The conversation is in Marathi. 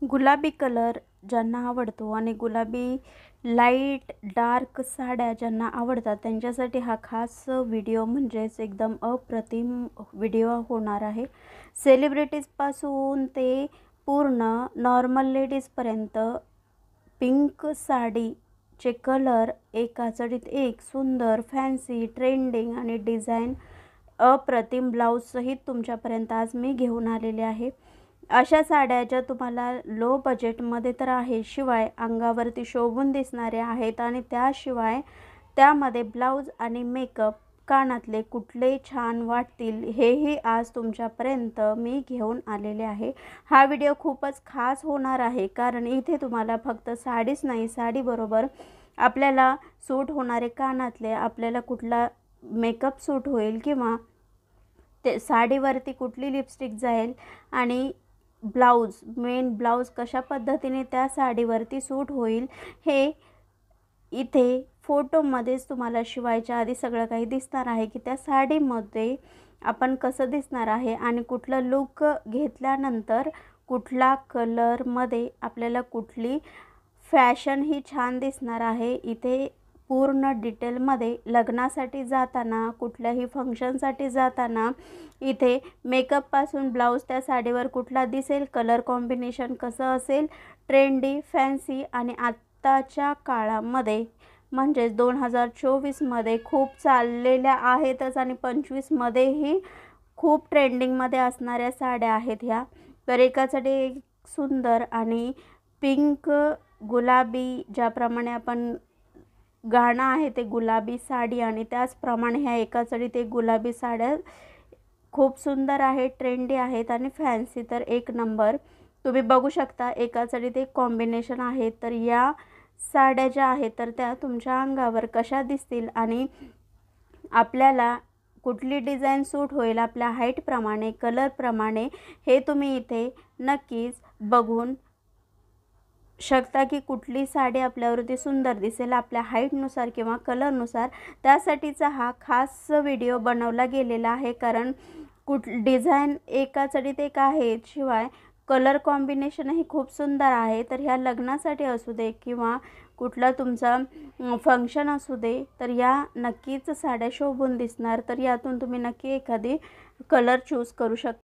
गुलाबी कलर ज्यांना आवडतो आणि गुलाबी लाईट डार्क साड्या ज्यांना आवडतात त्यांच्यासाठी हा खास व्हिडिओ म्हणजेच एकदम अप्रतिम व्हिडिओ होणार आहे। सेलिब्रिटीजपासून ते पूर्ण नॉर्मल लेडीजपर्यंत पिंक साडीचे कलर एका चढीत एक सुंदर फॅन्सी ट्रेंडिंग आणि डिझाईन अप्रतिम ब्लाऊजसहित तुमच्यापर्यंत आज मी घेऊन आलेले आहे। अशा साड्या ज्या तुम्हाला लो बजेटमध्ये तर आहे, शिवाय अंगावरती शोभून दिसणाऱ्या आहेत आणि त्याशिवाय त्यामध्ये ब्लाऊज आणि मेकअप कानातले कुठले छान वाटतील हेही आज तुमच्यापर्यंत मी घेऊन आलेले आहे। हा व्हिडिओ खूपच खास होणार आहे, कारण इथे तुम्हाला फक्त साडीच नाही, साडीबरोबर आपल्याला सूट होणारे कानातले, आपल्याला कुठला मेकअप सूट होईल किंवा ते साडीवरती कुठली लिपस्टिक जाईल आणि ब्लाऊज मेन ब्लाऊज कशा पद्धतीने त्या साडीवरती सूट होईल हे इथे फोटोमध्येच तुम्हाला शिवायच्या आधी सगळं काही दिसणार आहे की त्या साडीमध्ये आपण कसं दिसणार आहे आणि कुठला लुक घेतल्यानंतर कुठला कलरमध्ये आपल्याला कुठली फॅशन ही छान दिसणार आहे। इथे पूर्ण डिटेलमध्ये लग्नासाठी जाताना, कुठल्याही फंक्शनसाठी जाताना इथे मेकअपपासून ब्लाऊज त्या साडीवर कुठला दिसेल, कलर कॉम्बिनेशन कसं असेल, ट्रेंडी फॅन्सी आणि आत्ताच्या काळामध्ये म्हणजेच 2024मध्ये खूप चाललेल्या आहेतच आणि 25मध्येही खूप ट्रेंडिंगमध्ये असणाऱ्या साड्या आहेत ह्या। तर एकासाठी एक सुंदर आणि पिंक गुलाबी ज्याप्रमाणे आपण गाणं आहे ते गुलाबी साडी आणि त्याचप्रमाणे ह्या एका चढीत एक गुलाबी साड्या खूप सुंदर आहेत, ट्रेंडी आहेत आणि फॅन्सी तर एक नंबर। तुम्ही बघू शकता एका चढीत एक कॉम्बिनेशन आहे। तर या साड्या ज्या आहेत तर त्या तुमच्या अंगावर कशा दिसतील आणि आपल्याला कुठली डिझाईन सूट होईल आपल्या हाईटप्रमाणे, कलरप्रमाणे हे तुम्ही इथे नक्कीच बघून शकता की कुठली साडी आपल्यावरती सुंदर दिसेल आपल्या हाईटनुसार किंवा कलरनुसार। त्यासाठीचा हा खास व्हिडिओ बनवला गेलेला आहे, कारण डिझाईन एका चढीत एक आहे, शिवाय कलर कॉम्बिनेशनही खूप सुंदर आहे। तर ह्या लग्नासाठी असू दे किंवा कुठला तुमचा फंक्शन असू दे तर या नक्कीच साड्या शोभून दिसणार। तर यातून तुम्ही नक्की एखादी कलर चूज करू शकता।